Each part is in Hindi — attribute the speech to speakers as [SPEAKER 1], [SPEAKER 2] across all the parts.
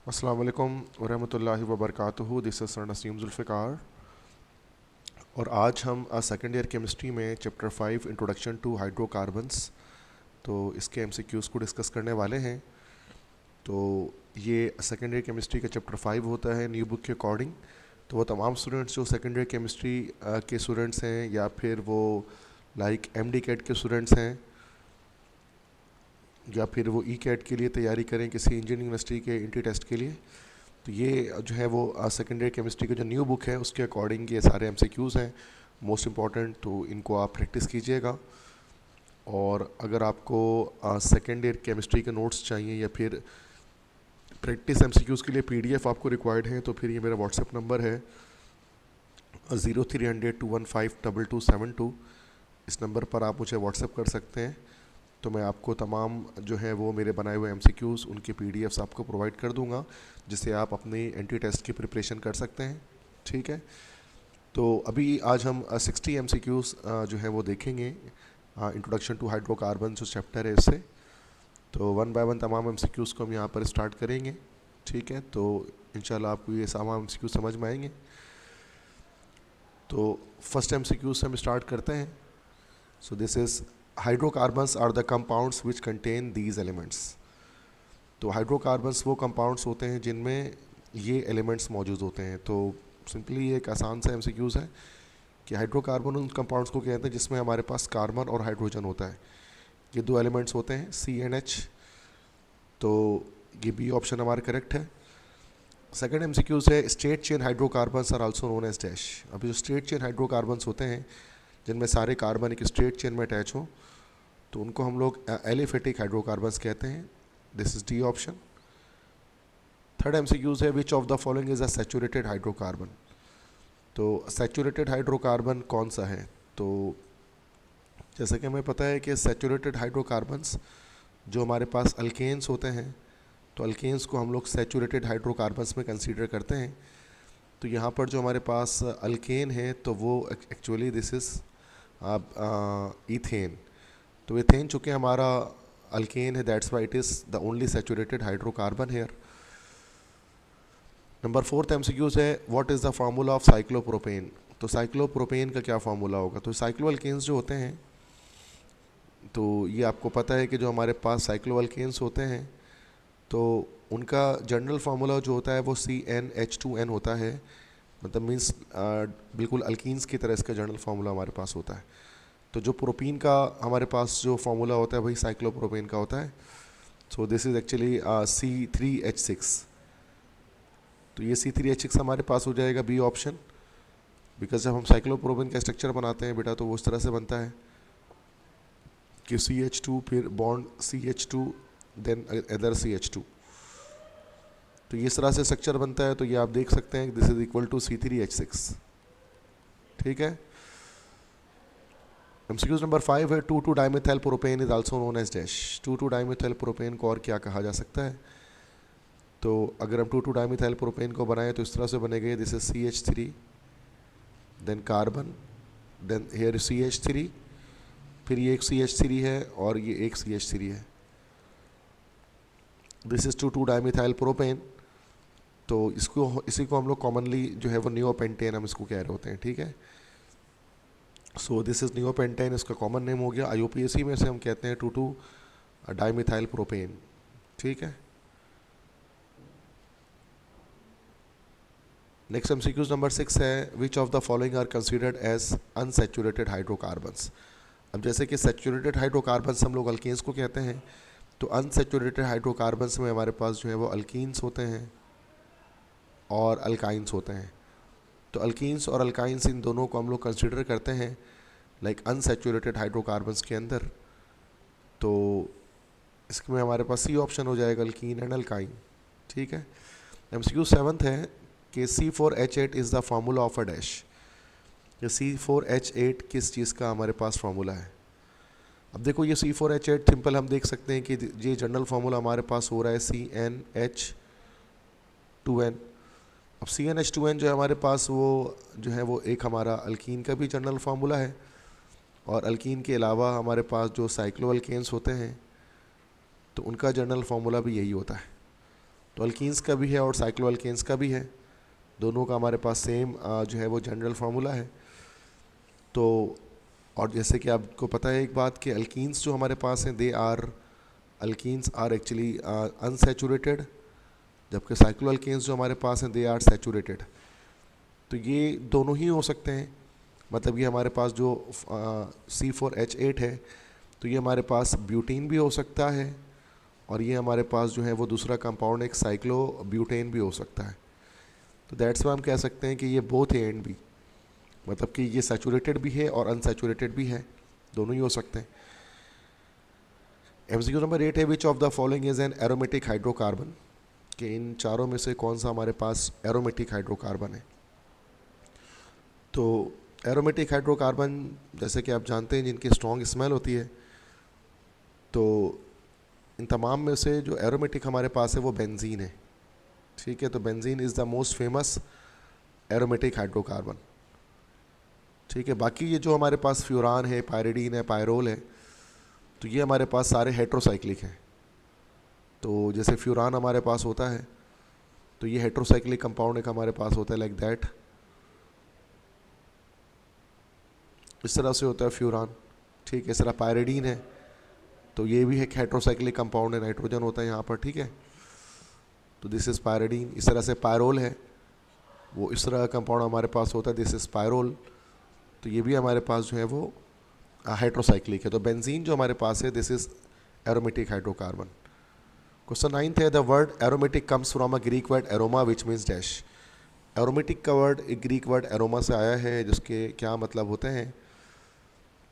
[SPEAKER 1] अस्सलाम वालेकुम वरहमतुल्लाहि वबरकातुहू। This is sir Naseem Zulfiqar और आज हम सेकेंड ईयर केमिस्ट्री में चैप्टर 5 इंट्रोडक्शन टू हाइड्रोकार्बन्स तो इसके एमसीक्यूज़ को डिस्कस करने वाले हैं। तो ये सेकेंड ईयर केमिस्ट्री का चैप्टर 5 होता है न्यू बुक के अकॉर्डिंग। तो वो तमाम स्टूडेंट्स जो सेकेंड ईयर केमिस्ट्री के स्टूडेंट्स हैं या फिर वो लाइक एमडी कैट के स्टूडेंट्स हैं या फिर वो ई कैट के लिए तैयारी करें किसी इंजीनियरिंग यूनिवर्सिटी के इंट्री टेस्ट के लिए, तो ये जो है वो सेकेंडरी केमिस्ट्री की जो न्यू बुक है उसके अकॉर्डिंग ये सारे एमसीक्यूज़ हैं मोस्ट इम्पॉर्टेंट, तो इनको आप प्रैक्टिस कीजिएगा। और अगर आपको सेकेंड ईयर केमिस्ट्री के नोट्स चाहिए या फिर प्रैक्टिस एमसीक्यूज़ के लिए पीडीएफ आपको रिक्वायर्ड है तो फिर ये मेरा व्हाट्सएप नंबर है 0300-215-2272। इस नंबर पर आप मुझे व्हाट्सएप कर सकते हैं। तो मैं आपको तमाम जो है वो मेरे बनाए हुए एमसीक्यूज़ उनके पीडीएफ्स आपको प्रोवाइड कर दूंगा जिससे आप अपनी एंट्री टेस्ट की प्रिपरेशन कर सकते हैं। ठीक है, तो अभी आज हम 60 एमसीक्यूज़ जो है वो देखेंगे इंट्रोडक्शन टू हाइड्रोकार्बन जो चैप्टर है इससे। तो वन बाय वन तमाम एमसीक्यूज़ को हम यहाँ पर स्टार्ट करेंगे। ठीक है, तो इंशाल्लाह आपको ये तमाम एमसीक्यू समझ में आएंगे। तो फर्स्ट एमसीक्यू से हम स्टार्ट करते हैं। So this is hydrocarbons are the compounds which contain these elements. तो हाइड्रोकार्बन्स वो कंपाउंड्स होते हैं जिनमें ये एलिमेंट्स मौजूद होते हैं। तो सिंपली एक आसान सा एमसीक्यूज़ है कि हाइड्रोकार्बन उन कंपाउंड्स को कहते हैं जिसमें हमारे पास कार्बन और हाइड्रोजन होता है। ये दो एलिमेंट्स होते हैं CnH। तो ये बी ऑप्शन हमारा करेक्ट है। सेकेंड एमसीक्यूज़ है straight chain hydrocarbons are also known as dash. अभी जो स्ट्रेट चेन हाइड्रोकार्बन्स होते हैं जिनमें सारे कार्बन एक स्ट्रेट चेन में अटैच हो तो उनको हम लोग एलिफेटिक हाइड्रोकार्बन्स कहते हैं। This is D option. Third MCQs है which of the following is a saturated hydrocarbon. तो सैचुरेटेड हाइड्रोकार्बन कौन सा है? तो जैसे कि हमें पता है कि सैचुरेटेड हाइड्रोकार्बन्स जो हमारे पास अल्केन्स होते हैं तो अल्केन्स को हम लोग सैचुरेटेड हाइड्रोकार्बन्स में कंसीडर करते हैं। तो यहाँ पर जो हमारे पास अल्केन है तो वो एक्चुअली दिस इज़ ईथेन। तो इथेन चूँकि हमारा अल्केन है that's why it is the only saturated hydrocarbon here. Number fourth MCQs है what is the formula of cyclopropane. तो साइक्लोप्रोपेन का क्या फार्मूला होगा? तो साइक्लो अल्केन्स जो होते हैं तो ये आपको पता है कि जो हमारे पास साइक्लो अल्केन्स होते हैं तो उनका जनरल फार्मूला जो होता है वो CnH2n होता है। मतलब मीन्स बिल्कुल अल्कीन्स की तरह इसका जनरल फार्मूला हमारे पास होता है। तो जो प्रोपीन का हमारे पास जो फार्मूला होता है वही साइक्लोप्रोपेन का होता है। सो दिस इज़ एक्चुअली C3H6। तो ये C3H6 हमारे पास हो जाएगा बी ऑप्शन। बिकॉज जब हम साइक्लोप्रोपेन का स्ट्रक्चर बनाते हैं बेटा तो वो उस तरह से बनता है कि CH2 फिर bond CH2 then other CH2। तो ये इस तरह से स्ट्रक्चर बनता है। तो ये आप देख सकते हैं this is equal to C3H6। ठीक है। एमसीक्यूज नंबर 5 है two two dimethyl propane is also known as dash. Two two dimethyl propane को और क्या कहा जा सकता है? तो अगर हम 2,2-डाइमिथाइल प्रोपेन को बनाएं तो इस तरह से बनेगा this is CH3 then carbon then here CH3 फिर ये एक CH3 है और ये एक CH3 है। This is two two dimethyl propane. तो इसी को हम लोग कॉमनली जो है वो नियोपेंटेन हम इसको कह रहे होते हैं। ठीक है। सो दिस इज नियोपेंटेन, इसका कॉमन नेम हो गया। IUPAC में से हम कहते हैं 2,2-डाइमिथाइल प्रोपेन। ठीक है। नेक्स्ट एमसीक्यूज नंबर 6 है which of the following are considered as unsaturated hydrocarbons. अब जैसे कि सैचुरेटेड हाइड्रोकार्बन्स हम लोग अल्केन्स को कहते हैं तो अनसैचुरेटेड हाइड्रोकार्बन्स में हमारे पास जो है वो अल्कीन्स होते हैं और अल्काइंस होते हैं। तो अल्कीन्स और अल्काइंस इन दोनों को हम लोग कंसिडर करते हैं लाइक अनसैचुरेटेड हाइड्रोकार्बन्स के अंदर। तो इसमें हमारे पास सी ऑप्शन हो जाएगा अल्कीन एंड अल्काइन। ठीक है। एमसीक्यू 7th है कि C4H8 is the formula of a dash. ये C4H8 किस चीज़ का हमारे पास फार्मूला है? अब देखो ये C4H8 सिंपल हम देख सकते हैं कि ये जनरल फार्मूला हमारे पास हो रहा है CnH2n। अब CnH2n जो है हमारे पास वो जो है वो एक हमारा अल्कीन का भी जनरल फार्मूला है और अल्कीन के अलावा हमारे पास जो साइक्लो अल्केन्स होते हैं तो उनका जनरल फार्मूला भी यही होता है। तो अल्कीन्स का भी है और साइक्लो अल्केन्स का भी है, दोनों का हमारे पास सेम जो है वो जनरल फार्मूला है। तो और जैसे कि आपको पता है एक बात कि अल्कीन्स जो हमारे पास हैं, they are alkenes are actually unsaturated, जबकि साइक्लो अल्केन्स जो हमारे पास हैं दे आर सैचुरेटेड। तो ये दोनों ही हो सकते हैं, मतलब ये हमारे पास जो C4H8 है, तो ये हमारे पास ब्यूटीन भी हो सकता है, और ये हमारे पास जो है वो दूसरा कंपाउंड एक साइक्लो ब्यूटेन भी हो सकता है। तो दैट्स वाई हम कह सकते हैं कि ये बोथ ए एंड बी, मतलब कि ये सैचुरेटेड भी है और अनसैचुरेटेड भी है, दोनों ही हो सकते हैं। MCQ नंबर 8 है, which of the following is an aromatic hydrocarbon, कि इन चारों में से कौन सा हमारे पास एरोमेटिक हाइड्रोकार्बन है। तो एरोमेटिक हाइड्रोकार्बन जैसे कि आप जानते हैं जिनकी स्ट्रॉन्ग स्मेल होती है, तो इन तमाम में से जो एरोमेटिक हमारे पास है वो बेंजीन है, ठीक है। तो benzene is the most famous aromatic hydrocarbon, ठीक है। बाकी ये जो हमारे पास फ्यूरान है, पायरिडीन है, पायरोल है, तो ये हमारे पास सारे हेट्रोसाइक्लिक हैं। तो जैसे फ्यूरान हमारे पास होता है तो ये हेट्रोसाइक्लिक कंपाउंड एक हमारे पास होता है लाइक दैट, इस तरह से होता है फ्यूरान, ठीक है। इस तरह पायरिडीन है तो ये भी एक हेट्रोसाइक्लिक कंपाउंड है, नाइट्रोजन होता है यहाँ पर, ठीक है। तो दिस इज़ पायरिडीन। इस तरह से पायरोल है, वो इस तरह का कंपाउंड हमारे पास होता है, दिस इज़ पायरोल, तो ये भी हमारे पास जो है वो हाइड्रोसाइक्लिक है। तो बेंजीन जो हमारे पास है this is aromatic hydrocarbon. Question 9 है, the word aromatic comes from a Greek word aroma which means dash. Aromatic का वर्ड एक ग्रीक वर्ड एरोमा से आया है, जिसके क्या मतलब होते हैं।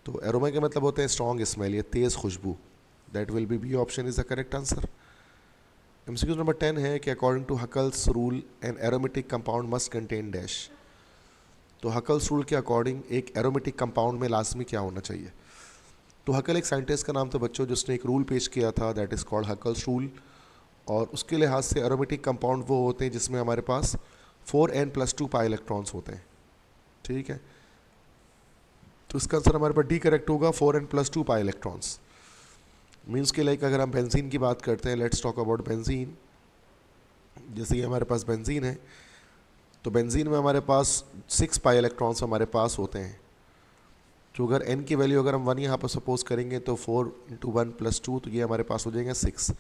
[SPEAKER 1] तो एरोमा के मतलब होते हैं स्ट्रॉन्ग स्मेल, ये तेज़ खुशबू। That will be option is the correct answer. MCQ number 10 है कि according to Huckel's rule an aromatic compound must contain dash. तो हकल्स रूल के अकॉर्डिंग एक एरोमेटिक कंपाउंड में लाजमी क्या होना चाहिए। तो हकल एक साइंटिस्ट का नाम था बच्चों, जिसने एक रूल पेश किया था, that is called Huckel's rule. और उसके लिहाज से एरोमेटिक कंपाउंड वो होते हैं जिसमें हमारे पास 4n+2 पाई इलेक्ट्रॉन्स होते हैं, ठीक है। तो इसका आंसर हमारे पास डी करेक्ट होगा, 4n+2 पाई इलेक्ट्रॉन्स। मीन्स के लाइक अगर हम बेंजीन की बात करते हैं, लेट्स टॉक अबाउट बेंजीन। जैसे कि हमारे पास बेंजीन है, तो बेंजीन में हमारे पास 6 पाई इलेक्ट्रॉन्स हमारे पास होते हैं। तो अगर n की वैल्यू अगर हम 1 यहाँ पर सपोज करेंगे तो 4 × 1 + 2, तो ये हमारे पास हो जाएंगे 6।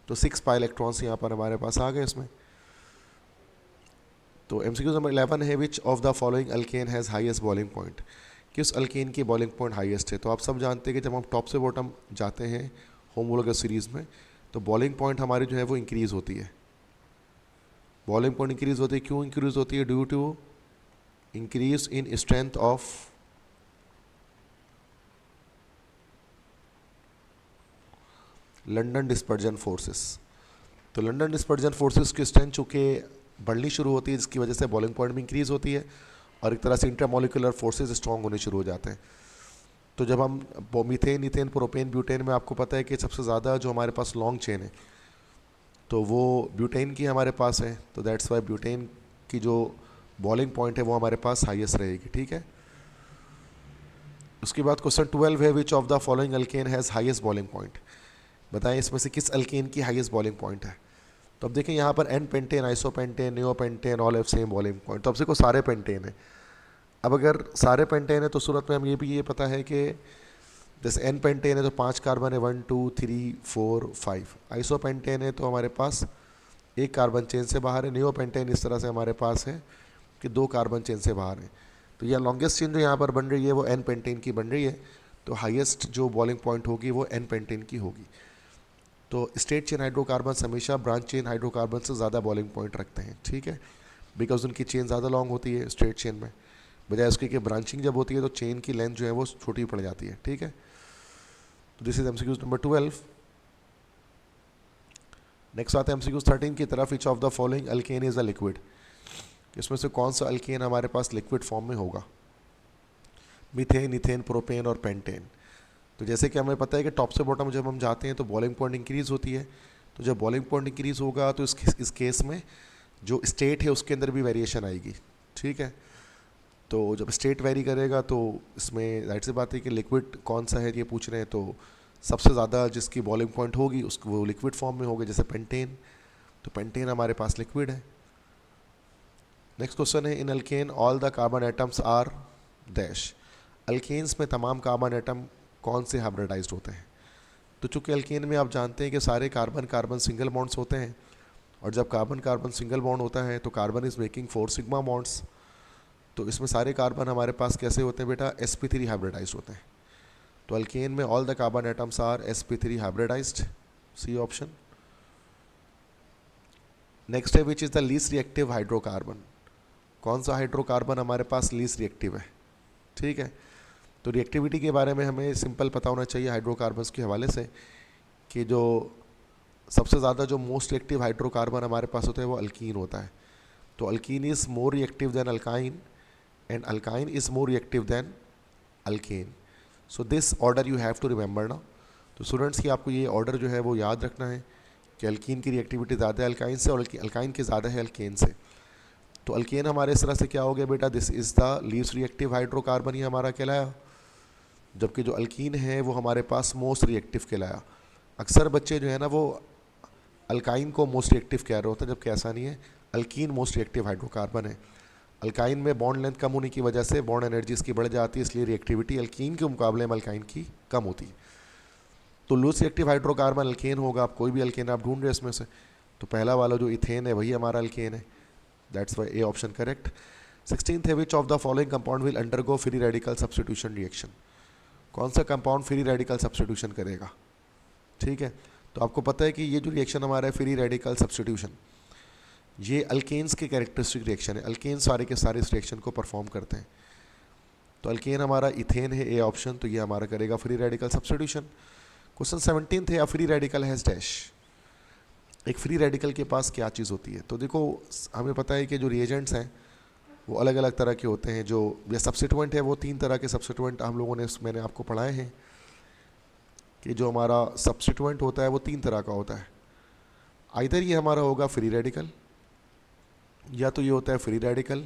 [SPEAKER 1] तो 6 पाई इलेक्ट्रॉन्स यहाँ पर हमारे पास आ गए इसमें। तो MCQ नंबर 11 है, which of the following alkane has highest boiling point. किस अल्केन की बॉइलिंग पॉइंट हाईएस्ट है। तो आप सब जानते हैं कि जब हम टॉप से बॉटम जाते हैं होमोलॉगस सीरीज़ में, तो बॉइलिंग पॉइंट हमारी जो है वो इंक्रीज़ होती है। बॉइलिंग पॉइंट इंक्रीज़ होती है, क्यों इंक्रीज़ होती है, due to increase in strength of London dispersion forces. तो लंदन डिस्पर्जन फोर्सेस की स्ट्रेंथ चूँकि बढ़नी शुरू होती है, जिसकी वजह से बॉइलिंग पॉइंट भी इंक्रीज़ होती है, और एक तरह से इंटरमोलिकुलर फोर्सेस स्ट्रॉन्ग होने शुरू हो जाते हैं। तो जब हम मीथेन, ईथेन, प्रोपेन, ब्यूटेन में आपको पता है कि सबसे ज़्यादा जो हमारे पास लॉन्ग चेन है तो वो ब्यूटेन की हमारे पास है, तो दैट्स वाई ब्यूटेन की जो बॉइलिंग पॉइंट है वो हमारे पास हाईएस्ट रहेगी, ठीक है। उसके बाद क्वेश्चन 12 है, which of the following alkane has highest boiling point. बताएं इसमें से किस अल्केन की हाईएस्ट बॉइलिंग पॉइंट है। तो अब देखें यहाँ पर n pentane, isopentane, neopentane all have same boiling point. तो अब देखो सारे पेंटेन है। अब अगर सारे पेंटेन है तो सूरत में हम ये पता है कि जैसे एन पेंटेन है तो 5 कार्बन है, 1 2 3 4 5। आइसोपेंटेन है तो हमारे पास 1 कार्बन चेन से बाहर है। नियोपेंटेन इस तरह से हमारे पास है कि 2 कार्बन चेन से बाहर है। तो यह लॉन्गेस्ट चेन जो यहाँ पर बन रही है वो एन पेंटेन की बन रही है, तो हाईएस्ट जो बॉइलिंग पॉइंट होगी वो एन पेंटेन की होगी। तो स्ट्रेट चेन हाइड्रोकार्बन हमेशा ब्रांच चेन हाइड्रोकार्बन से ज़्यादा बॉइलिंग पॉइंट रखते हैं, ठीक है, बिकॉज उनकी चेन ज़्यादा लॉन्ग होती है स्ट्रेट चेन में, बजाय उसके कि ब्रांचिंग जब होती है तो चेन की लेंथ जो है वो छोटी पड़ जाती है, ठीक है। तो this is MCQ number 12। Next आता है MCQ 13 की तरफ, विच of the following alkane is a liquid. इसमें से कौन सा अल्केन हमारे पास लिक्विड फॉर्म में होगा। मीथेन, इथेन, प्रोपेन और पेंटेन। तो जैसे कि हमें पता है कि टॉप से बॉटम जब हम जाते हैं तो बॉइलिंग पॉइंट इंक्रीज़ होती है। तो जब बॉइलिंग पॉइंट इंक्रीज़ होगा तो इस केस में जो स्टेट है उसके अंदर भी वेरिएशन आएगी, ठीक है। तो जब स्टेट वेरी करेगा तो इसमें जाहिर सी बात है कि लिक्विड कौन सा है ये पूछ रहे हैं, तो सबसे ज़्यादा जिसकी बॉइलिंग पॉइंट होगी उसको वो लिक्विड फॉर्म में होगी, जैसे पेंटेन। तो तो पेंटेन हमारे पास लिक्विड है। नेक्स्ट क्वेश्चन है, in alkane all the carbon atoms are dash. Alkanes में तमाम कार्बन एटम कौन से हाइब्रिडाइज्ड होते हैं? तो चूंकि अल्केन में आप जानते हैं कि सारे कार्बन कार्बन सिंगल बॉन्ड्स होते हैं, और जब कार्बन कार्बन सिंगल बॉन्ड होता है तो carbon is making 4 sigma bonds. तो इसमें सारे कार्बन हमारे पास कैसे होते हैं बेटा? sp3 हाइब्रिडाइज्ड होते हैं। तो अल्केन में all the carbon atoms are sp3 hybridized, C option. Next है, which is the least reactive hydrocarbon. कौन सा हाइड्रोकार्बन हमारे पास लीस्ट रिएक्टिव है? ठीक है, तो रिएक्टिविटी के बारे में हमें सिंपल पता होना चाहिए हाइड्रोकार्बन्स के हवाले से कि जो सबसे ज़्यादा जो मोस्ट रिएक्टिव हाइड्रोकार्बन हमारे पास होता है वो अल्कीन होता है। तो alkene is more reactive than alkyne and alkyne is more reactive than alkane. So this order you have to remember ना। तो स्टूडेंट्स की आपको ये ऑर्डर जो है वो याद रखना है कि अल्कीन की रिएक्टिविटी ज़्यादा है अल्काइन से और अल्काइन की ज़्यादा है अल्केन से। तो अल्केन हमारे इस तरह से क्या हो गया बेटा? This is the least reactive hydrocarbon ही हमारा कहलाया, जबकि जो अल्कीन है वो हमारे पास मोस्ट रिएक्टिव कहलाया। अक्सर बच्चे जो है ना वो अल्काइन को मोस्ट रिएक्टिव कह रहे होते हैं, जबकि ऐसा नहीं है। अल्कीन मोस्ट रिएक्टिव हाइड्रोकार्बन है। अल्काइन में बॉन्ड लेंथ कम होने की वजह से बॉन्ड एनर्जी इसकी बढ़ जाती है, इसलिए रिएक्टिविटी अल्कीन के मुकाबले में अल्काइन की कम होती है। तो लूज रिएक्टिव हाइड्रोकार्बन अल्केन होगा। आप कोई भी अल्केन आप ढूंढ रहे हैं इसमें से, तो पहला वाला जो इथेन है वही हमारा अल्केन है। That's Y A option correct. 16th है, which of the following compound will undergo free radical substitution reaction. कौन सा कंपाउंड फ्री रेडिकल सब्स्टिट्यूशन करेगा? ठीक है, तो आपको पता है कि ये जो रिएक्शन हमारा है फ्री रेडिकल सब्स्टिट्यूशन, ये अल्केन्स के कैरेक्टरिस्टिक रिएक्शन है। अल्केन सारे के सारे इस रिएक्शन को परफॉर्म करते हैं। तो अल्केन हमारा इथेन है, ए ऑप्शन, तो ये हमारा करेगा फ्री रेडिकल सब्स्टिट्यूशन। क्वेश्चन 17 थे, a free radical has dash. एक फ्री रेडिकल के पास क्या चीज़ होती है? तो देखो हमें पता है कि जो रिएजेंट्स हैं वो अलग अलग तरह के होते हैं। जो ये सब्स्टिट्यूएंट है वो 3 तरह के सब्स्टिट्यूएंट हम लोगों ने मैंने आपको पढ़ाए हैं कि जो हमारा सब्स्टिट्यूएंट होता है वो 3 तरह का होता है। आइदर ये हमारा होगा फ्री रेडिकल, या तो ये होता है फ्री रेडिकल,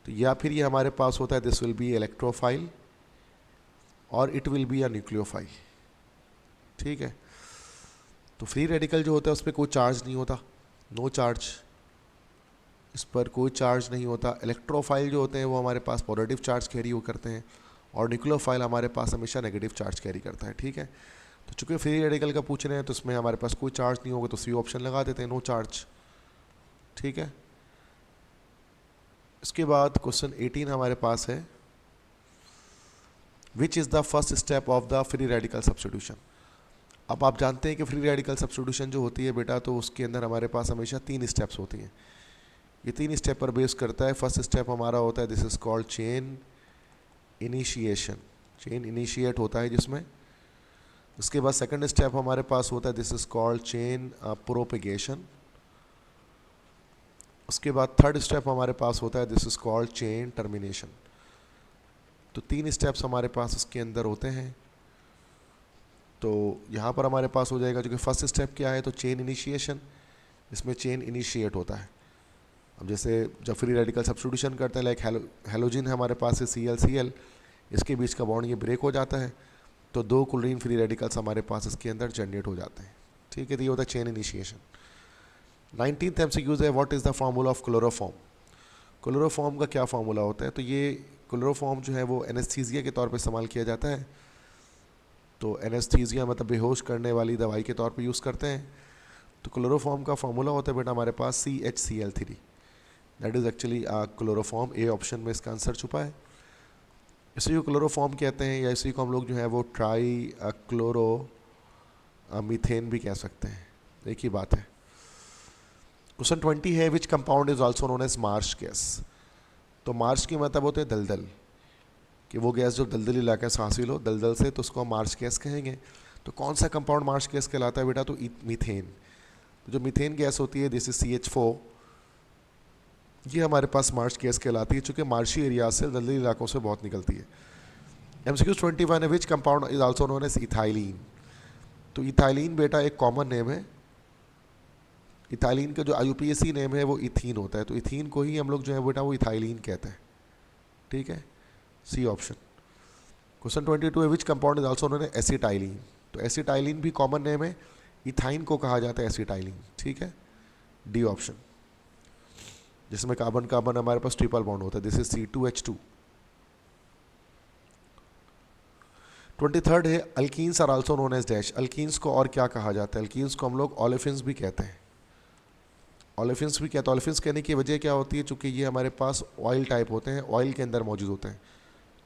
[SPEAKER 1] तो या फिर ये हमारे पास होता है दिस विल बी इलेक्ट्रोफाइल और it will be a nucleophile. ठीक है, तो फ्री रेडिकल जो होता है उस पर कोई चार्ज नहीं होता, नो चार्ज, इस पर कोई चार्ज नहीं होता। इलेक्ट्रोफाइल जो होते हैं वो हमारे पास पॉजिटिव चार्ज कैरी वो करते हैं, और न्यूक्लियोफाइल हमारे पास हमेशा नेगेटिव चार्ज कैरी करता है। ठीक है, तो चूँकि फ्री रेडिकल का पूछ रहे हैं तो इसमें हमारे पास कोई चार्ज नहीं होगा, तो सी ऑप्शन लगा देते हैं, नो चार्ज। ठीक है, इसके बाद क्वेश्चन 18 हमारे पास है, which is the first step of the free radical substitution. अब आप जानते हैं कि फ्री रेडिकल सब्स्टिट्यूशन जो होती है बेटा, तो उसके अंदर हमारे पास हमेशा 3 स्टेप्स होती हैं। ये 3 स्टेप पर बेस करता है। फर्स्ट स्टेप हमारा होता है this is called chain initiation, chain initiate होता है जिसमें। उसके बाद सेकंड स्टेप हमारे पास होता है this is called chain propagation. उसके बाद थर्ड स्टेप हमारे पास होता है this is called chain termination. तो 3 स्टेप्स हमारे पास इसके अंदर होते हैं। तो यहाँ पर हमारे पास हो जाएगा, जो कि फर्स्ट स्टेप क्या है, तो चेन इनिशिएशन, इसमें चेन इनिशिएट होता है। अब जैसे जब फ्री रेडिकल सब्स्टिट्यूशन करते हैं, लाइक हेलोजिन है हमारे पास है ClCl, इसके बीच का बॉन्ड ये ब्रेक हो जाता है, तो 2 क्लोरीन फ्री रेडिकल्स हमारे पास इसके अंदर जनरेट हो जाते हैं। ठीक है, तो ये होता है चेन इनिशिएशन। 19th MCQ है, what is the formula of chloroform. Chloroform का क्या फार्मूला होता है? तो ये क्लोरोफॉर्म जो है वो एनेस्थीसिया के तौर पे इस्तेमाल किया जाता है। तो एनेस्थीसिया मतलब बेहोश करने वाली दवाई के तौर पे यूज़ करते हैं। तो क्लोरोफॉर्म का फार्मूला होता है बेटा हमारे पास CHCl3, that is actually chloroform. A option में इसका आंसर छुपा है। इसी को क्लोरोफॉर्म कहते हैं, या इसी को हम लोग जो है वो ट्राई क्लोरो मीथेन भी कह सकते हैं, एक ही बात है। क्वेश्चन 20 है, which compound is also known as marsh gas. तो मार्श की मतलब होते हैं दलदल, कि वो गैस जो दलदली इलाके से हासिल हो दलदल से, तो उसको हम मार्श गैस कहेंगे। तो कौन सा कंपाउंड मार्श गैस कहलाता है बेटा? तो मीथेन। तो जो मीथेन गैस होती है दिस इज CH4, ये हमारे पास मार्श गैस कहलाती है, चूँकि मार्शी एरिया से दलदली इलाकों से बहुत निकलती है। MCQ 21 है, which compound is also known as ethylene. तो इथाइलिन बेटा एक कॉमन नेम है। इथाइलिन का जो IUPAC नेम है वो इथीन होता है, तो इथीन को ही हम लोग जो है बेटा वो इथाइलिन कहते हैं। ठीक है, सी ऑप्शन। क्वेश्चन 22 है, which compound is also known as acetylene. तो एसिटाइलिन भी कॉमन नेम है, इथाइन को कहा जाता है एसिटाइलिन। ठीक है, डी ऑप्शन, जिसमें कार्बन कार्बन हमारे पास ट्रिपल बॉन्ड होता है, दिस इज C2H2। 23rd है alkenes are also known as dash. Alkenes को और क्या कहा जाता है? अल्कीन्स को हम लोग ओलेफिन्स भी कहते हैं। ओलेफिन्स भी कहते हैं। ओलेफिन्स कहने की वजह क्या होती है? चूँकि ये हमारे पास ऑयल टाइप होते हैं, ऑयल के अंदर मौजूद होते हैं।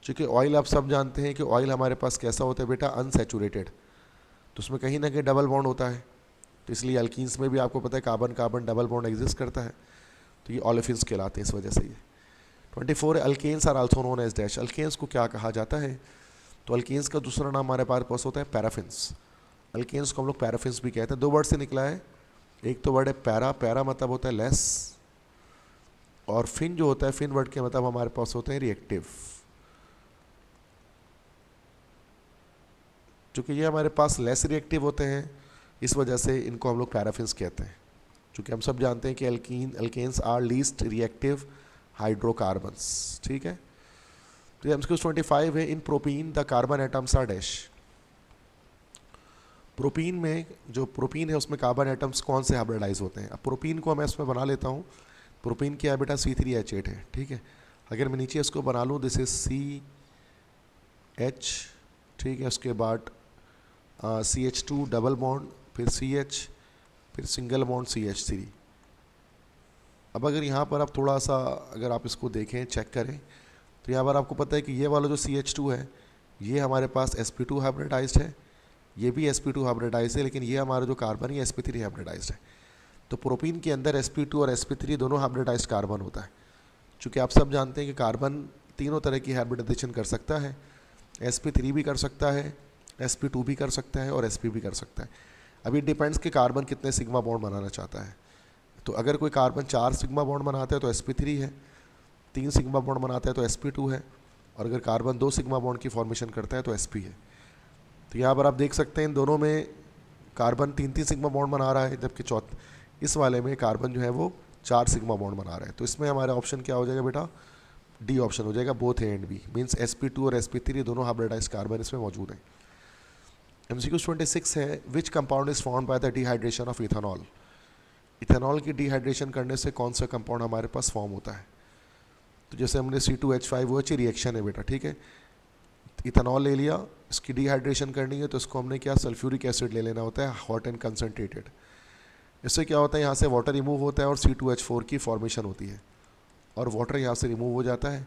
[SPEAKER 1] चूँकि ऑयल आप सब जानते हैं कि ऑयल हमारे पास कैसा होता है बेटा? अनसैचुरेटेड, तो उसमें कहीं ना कहीं डबल बॉन्ड होता है। तो इसलिए अल्कीन्स में भी आपको पता है carbon carbon double bond exist करता है, तो ये ओलेफिन्स कहलाते हैं इस वजह से ये। 24 है alkanes are also known as dash. Alkanes को क्या कहा जाता है? तो अल्केन्स का दूसरा नाम हमारे पास होता है पैराफिन्स। अल्केन्स को हम लोग पैराफिन्स भी कहते हैं। दो वर्ड से निकला है, एक तो वर्ड है पैरा, पैरा मतलब होता है लेस, और फिन जो होता है, फिन वर्ड के मतलब हमारे पास होते हैं रिएक्टिव। चूँकि ये हमारे पास लेस रिएक्टिव होते हैं, इस वजह से इनको हम लोग पैराफिन्स कहते हैं। चूँकि हम सब जानते हैं कि alkanes are least reactive hydrocarbons, ठीक है। तो ये MCQ 25 है। In propene the carbon atoms are dash. Propene में जो प्रोपीन है उसमें कार्बन एटम्स कौन से हाइब्रिडाइज होते हैं? अब प्रोपीन को मैं इसमें बना लेता हूँ। प्रोपीन क्या है बेटा? C3H8 है, ठीक है। अगर मैं नीचे इसको बना लूँ, दिस इज CH, ठीक है। उसके बाद CH2 डबल बॉन्ड, फिर CH, फिर सिंगल बॉन्ड CH3। अब अगर यहाँ पर आप थोड़ा सा अगर आप इसको देखें, चेक करें, तो यहाँ पर आपको पता है कि ये वाला जो CH2 है ये हमारे पास sp2 हाइब्रिडाइज्ड है, ये भी sp2 हाइब्रिडाइज्ड है, लेकिन ये हमारा जो कार्बन है sp3 हाइब्रिडाइज्ड है। तो प्रोपीन के अंदर sp2 और sp3 दोनों हाइब्रिडाइज्ड कार्बन होता है। चूँकि आप सब जानते हैं कि कार्बन तीनों तरह की हाइब्रिडाइजेशन कर सकता है, sp3 भी कर सकता है, sp2 भी कर सकता है और sp भी कर सकता है। अभी डिपेंड्स कि कार्बन कितने सिग्मा बॉन्ड बनाना चाहता है। तो अगर कोई कार्बन 4 सिग्मा बॉन्ड बनाता है तो sp3 है, 3 सिग्मा बॉन्ड बनाता है तो sp2 है, और अगर कार्बन 2 सिग्मा बॉन्ड की फॉर्मेशन करता है तो sp है। तो यहाँ पर आप देख सकते हैं इन दोनों में कार्बन 3-3 सिग्मा बॉन्ड बना रहा है, जबकि इस वाले में कार्बन जो है वो 4 सिग्मा बॉन्ड बना रहा है। तो इसमें हमारा ऑप्शन क्या हो जाएगा बेटा? डी ऑप्शन हो जाएगा, both A and B, means sp2 और sp3 दोनों हाइब्रिडाइज कार्बन इसमें मौजूद हैं। MCQ 26 है which compound is formed by the dehydration of ethanol. Ethanol की डिहाइड्रेशन करने से कौन सा कंपाउंड हमारे पास फॉर्म होता है? तो जैसे हमने C2H5 वो अच्छी रिएक्शन है बेटा, ठीक है। इथेनॉल ले लिया, इसकी डिहाइड्रेशन करनी है तो इसको हमने क्या, सल्फ्यूरिक एसिड ले लेना होता है, हॉट एंड कंसनट्रेटेड। इससे क्या होता है, यहाँ से वाटर रिमूव होता है और C2H4 की फॉर्मेशन होती है, और वाटर यहाँ से रिमूव हो जाता है।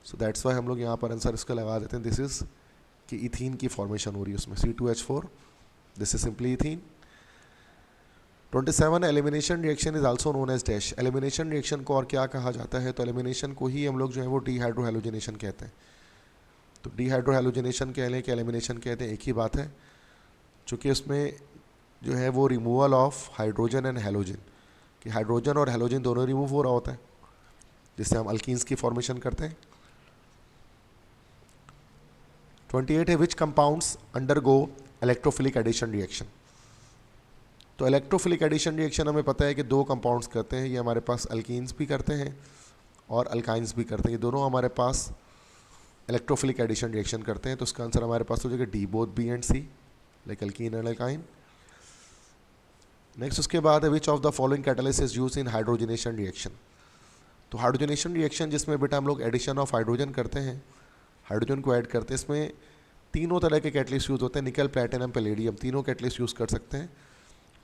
[SPEAKER 1] सो दैट्स वाई हम लोग यहाँ पर आंसर इसका लगा देते हैं, दिस इज़ कि इथीन की फॉर्मेशन हो रही है उसमें, C2H4, this is simply ethene. 27 elimination reaction is also known as dash. Elimination reaction को और क्या कहा जाता है? तो एलिमिनेशन को ही हम लोग जो है वो डीहाइड्रोहेलोजिनेशन कहते हैं। तो डीहाइड्रोहेलोजिनेशन कह लें कि एलिमिनेशन कहते हैं, एक ही बात है। चूँकि उसमें जो है वो removal of hydrogen and halogen, कि हाइड्रोजन और हेलोजन दोनों रिमूव हो रहा होता है, जिससे हम अल्कीन्स की फॉर्मेशन करते हैं। 28 है which compounds undergo electrophilic addition reaction. तो इलेक्ट्रोफिलिक एडिशन रिएक्शन हमें पता है कि 2 कंपाउंड्स करते हैं, ये हमारे पास अल्कीन्स भी करते हैं और अल्काइंस भी करते हैं, ये दोनों हमारे पास इलेक्ट्रोफिलिक एडिशन रिएक्शन करते हैं। तो उसका आंसर हमारे पास हो जाएगा D, both B and C, like alkene and alkyne. Next उसके बाद है which of the following catalyst is use in hydrogenation reaction. तो हाइड्रोजनेशन रिएक्शन जिसमें बेटा हम लोग एडिशन ऑफ हाइड्रोजन करते हैं, हाइड्रोजन को ऐड करते हैं, इसमें तीनों तरह के कैटलिस्ट यूज़ होते हैं, निकल, प्लैटिनम, पैलेडियम, तीनों कैटलिस्ट यूज़ कर सकते हैं,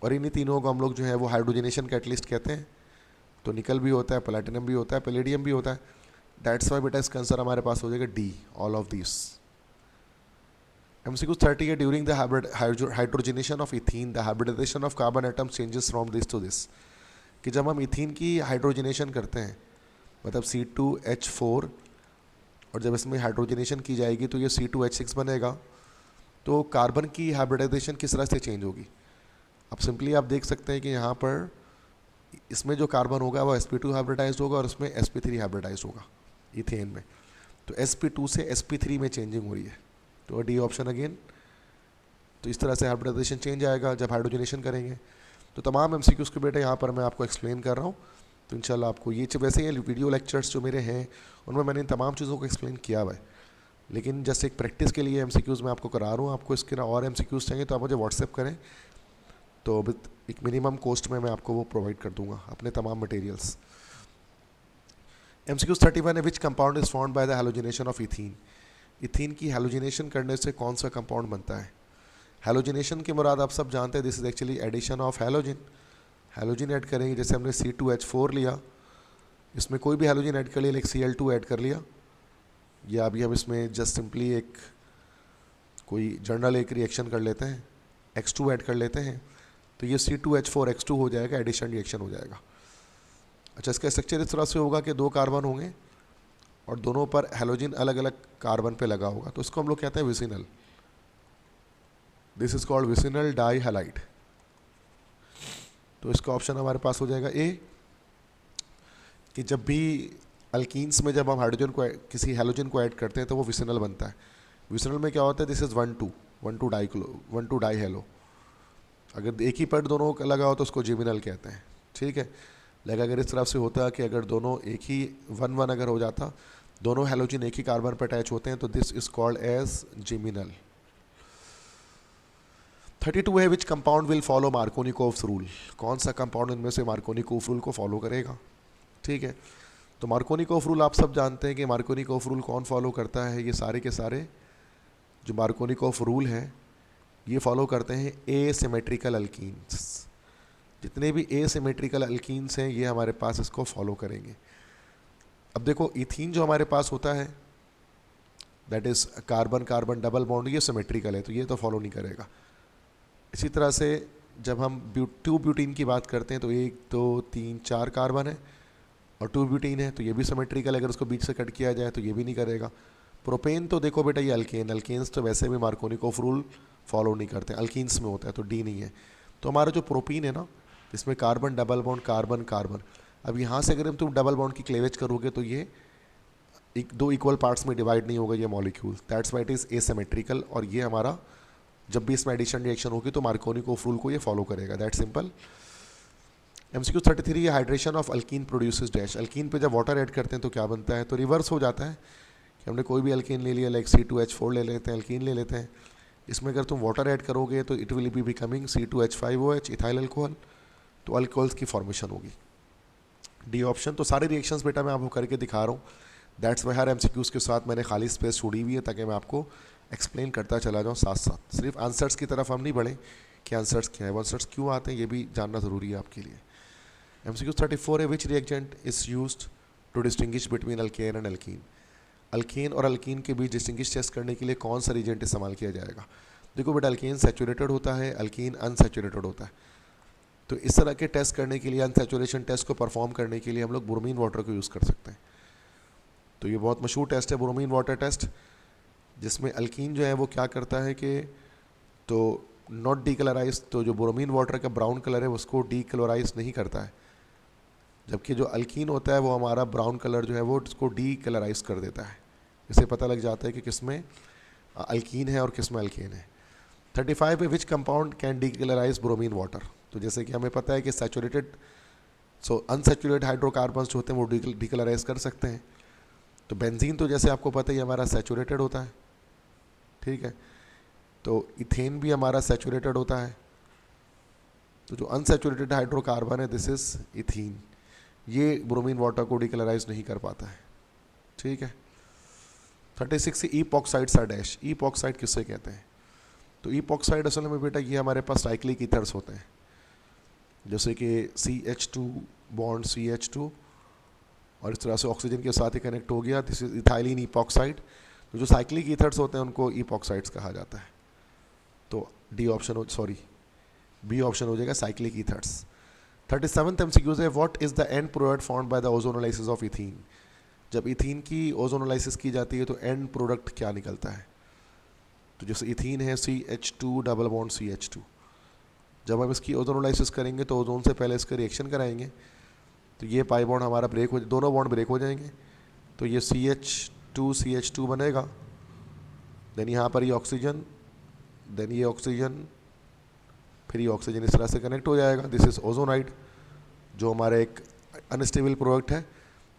[SPEAKER 1] और इन्हीं तीनों को हम लोग जो है वो हाइड्रोजनेशन कैटलिस्ट कहते हैं। तो निकल भी होता है, प्लैटिनम भी होता है, पैलेडियम भी होता है, दैट्स वाई बेटा इसका आंसर हमारे पास हो जाएगा D, all of this. MCQ 30 है during the hydrogenation of ethene the hybridisation of carbon atom changes from this to this. कि जब हम इथीन की हाइड्रोजनेशन करते हैं, मतलब C2H4, और जब इसमें हाइड्रोजनेशन की जाएगी तो ये C2H6 बनेगा, तो कार्बन की हाइब्रिडाइजेशन किस तरह से चेंज होगी? अब सिंपली आप देख सकते हैं कि यहाँ पर इसमें जो कार्बन होगा वो sp2 हाइब्रिडाइज होगा और इसमें sp3 हाइब्रिडाइज होगा इथेन में। तो sp2 से sp3 में चेंजिंग हो रही है, तो डी ऑप्शन अगेन। तो इस तरह से हाइब्रिडाइजेशन चेंज आएगा जब हाइड्रोजनेशन करेंगे। तो तमाम MCQs के बेटे यहाँ पर मैं आपको एक्सप्लेन कर रहा हूँ, तो इंशाल्लाह आपको ये वैसे ये वीडियो लेक्चर्स जो मेरे हैं उनमें मैंने इन तमाम चीज़ों को एक्सप्लेन किया हुआ है, लेकिन जस्ट एक प्रैक्टिस के लिए MCQs मैं आपको करा रहा हूँ। आपको इसके और MCQs चाहिए तो आप मुझे व्हाट्सएप करें, तो एक मिनिमम कॉस्ट में मैं आपको वो प्रोवाइड कर दूंगा अपने तमाम मटेरियल्स। MCQ 31 है, which compound is formed by the halogenation of ethene. Ethene की हैलोजिनेशन करने से कौन सा कंपाउंड बनता है? हैलोजिनेशन की मुराद आप सब जानते हैं, this is actually addition of halogen. Halogen add करेंगे, जैसे हमने C2H4 लिया, इसमें कोई भी हैलोजन ऐड कर लिया, लाइक Cl2 ऐड कर लिया, या अभी हम इसमें जस्ट सिंपली एक कोई जनरल एक रिएक्शन कर लेते हैं, X2 ऐड कर लेते हैं, तो ये C2H4X2 हो जाएगा, एडिशन रिएक्शन हो जाएगा। अच्छा, इसका स्ट्रक्चर इस तरह से होगा कि 2 कार्बन होंगे और दोनों पर हैलोजन अलग अलग कार्बन पे लगा होगा, तो इसको हम लोग कहते हैं vicinal. This is called vicinal die halide. तो इसका ऑप्शन हमारे पास हो जाएगा ए, कि जब भी अल्कीन्स में जब हम हाइड्रोजन को किसी हैलोजन को ऐड करते हैं तो वो विसिनल बनता है। विसिनल में क्या होता है, दिस इज 1 2 डाई हेलो। अगर एक ही पेड दोनों का लगा हो तो उसको जिमिनल कहते हैं, ठीक है। लेकिन अगर इस तरफ से होता है कि अगर दोनों एक ही 1 अगर हो जाता, दोनों हैलोजन एक ही कार्बन पर अटैच होते हैं, तो दिस इज कॉल्ड एज जिमिनल। 32 है, which compound will follow Markovnikov's rule. कौन सा कंपाउंड इनमें से मार्कोनिकोव रूल को फॉलो करेगा, ठीक है। तो मार्कोनिकोव रूल आप सब जानते हैं कि मार्कोनिकोव रूल कौन फॉलो करता है। ये सारे के सारे जो मार्कोनिकोव रूल है ये फॉलो करते हैं एसिमेट्रिकल अल्कीन्स। जितने भी एसिमेट्रिकल अल्कीन्स हैं ये हमारे पास इसको फॉलो करेंगे। अब देखो, इथीन जो हमारे पास होता है that is carbon carbon double bond, ये सिमेट्रिकल है, तो ये तो फॉलो नहीं करेगा। इसी तरह से जब हम 2 ब्यूटीन की बात करते हैं तो 1 2 3 4 कार्बन है और 2 ब्यूटीन है, तो ये भी सिमेट्रिकल, अगर उसको बीच से कट किया जाए तो ये भी नहीं करेगा। प्रोपेन तो देखो बेटा, ये अल्केन्स तो वैसे भी मार्कोनिकोव रूल फॉलो नहीं करते, अल्कीन्स में होता है, तो डी नहीं है। तो हमारा जो प्रोपीन है ना, इसमें carbon double bond carbon carbon, अब यहाँ से अगर तुम डबल बॉन्ड की क्लेवेज करोगे तो ये 2 इक्वल पार्ट्स में डिवाइड नहीं होगा ये molecule, that's why it is asymmetrical. और ये हमारा जब भी इसमें एडिशन रिएक्शन होगी तो मार्कोनिकोव रूल को ये फॉलो करेगा, दैट सिंपल। MCQ 33 ये hydration of alkyne produces dash. Alkyne पे जब वाटर ऐड करते हैं तो क्या बनता है, तो रिवर्स हो जाता है कि हमने कोई भी अल्कीन ले लिया, लाइक C2H4 ले लेते हैं, अल्कीन ले लेते हैं, इसमें अगर तुम वाटर ऐड करोगे तो it will be becoming C2H5OH ethyl alcohol, तो अल्कोहल्स की फॉर्मेशन होगी, डी ऑप्शन। तो सारे रिएक्शंस बेटा मैं आपको करके दिखा रहा हूँ, दैट्स वाई हर MCQs के साथ मैंने खाली स्पेस छोड़ी हुई है ताकि मैं आपको एक्सप्लेन करता चला जाऊँ साथ साथ। सिर्फ आंसर्स की तरफ हम नहीं बढ़ें कि आंसर्स क्या है, आंसर्स क्यों आते हैं ये भी जानना ज़रूरी है आपके लिए। MCQ 34 है, which reactant is used to distinguish between alkane and alkene. Alkane और अल्कीन के बीच डिस्टिंग्विश टेस्ट करने के लिए कौन सा रिएजेंट इस्तेमाल किया जाएगा। देखो बेटा, अल्केन सैचुरेटेड होता है, अल्कीन अनसैचुरेटेड होता है, तो इस तरह के टेस्ट करने के लिए, अनसैचुरेशन टेस्ट को परफॉर्म करने के लिए हम लोग ब्रोमीन वाटर को यूज़ कर सकते हैं। तो ये बहुत मशहूर टेस्ट है ब्रोमीन वाटर टेस्ट, जिसमें अल्कीन जो है वो क्या करता है कि तो नॉट डीकलराइज, तो जो ब्रोमीन वाटर का ब्राउन कलर है उसको डीकलराइज नहीं करता है, जबकि जो अल्कीन होता है वो हमारा ब्राउन कलर जो है वो उसको डीकलराइज कर देता है। इससे पता लग जाता है कि किस में अल्कीन है और किस में अल्केन है। 35 पे, which compound can decolourise bromine water. तो जैसे कि हमें पता है कि सैचुरेटेड अनसैचुरेटेड हाइड्रोकार्बन्स जो होते हैं वो डीकलराइज कर सकते हैं। तो बेंजीन तो जैसे आपको पता ही हमारा सैचुरेटेड होता है, ठीक है। तो इथेन भी हमारा सैचुरेटेड होता है। तो जो अनसैचुरेटेड हाइड्रोकार्बन है दिस इज इथीन, ये ब्रोमीन वाटर को डीकलराइज नहीं कर पाता है, ठीक है। 36 से ईपॉक्साइड्स आर डैश। ईपॉक्साइड किससे कहते हैं, तो ईपॉक्साइड असल में बेटा ये हमारे पास साइक्लिक ईथर्स होते हैं, जैसे कि CH2 बॉन्ड CH2 और इस तरह से ऑक्सीजन के साथ ही कनेक्ट हो गया, दिस इज इथाइलिन ईपॉक्साइड। तो जो साइक्लिक ईथर्स होते हैं उनको ईपॉक्साइड्स कहा जाता है। तो डी ऑप्शन बी ऑप्शन हो जाएगा साइक्लिक ईथर्स। 37th MCQ है, what is the end product formed by the ozonolysis of ethene. जब इथीन की ओजोनोलाइसिस की जाती है तो एंड प्रोडक्ट क्या निकलता है, तो जैसे इथीन है CH2 डबल बॉन्ड CH2, जब हम इसकी ओजोनोलाइसिस करेंगे तो ओजोन से पहले इसका रिएक्शन कराएंगे तो ये पाई बॉन्ड हमारा ब्रेक हो, दोनों बॉन्ड ब्रेक हो जाएंगे, तो ये CH2 बनेगा, देन यहाँ पर ये ऑक्सीजन, देन ये ऑक्सीजन, फिर ये ऑक्सीजन इस तरह से कनेक्ट हो जाएगा, दिस इज ओजोनाइड जो हमारा एक अनस्टेबल प्रोडक्ट है।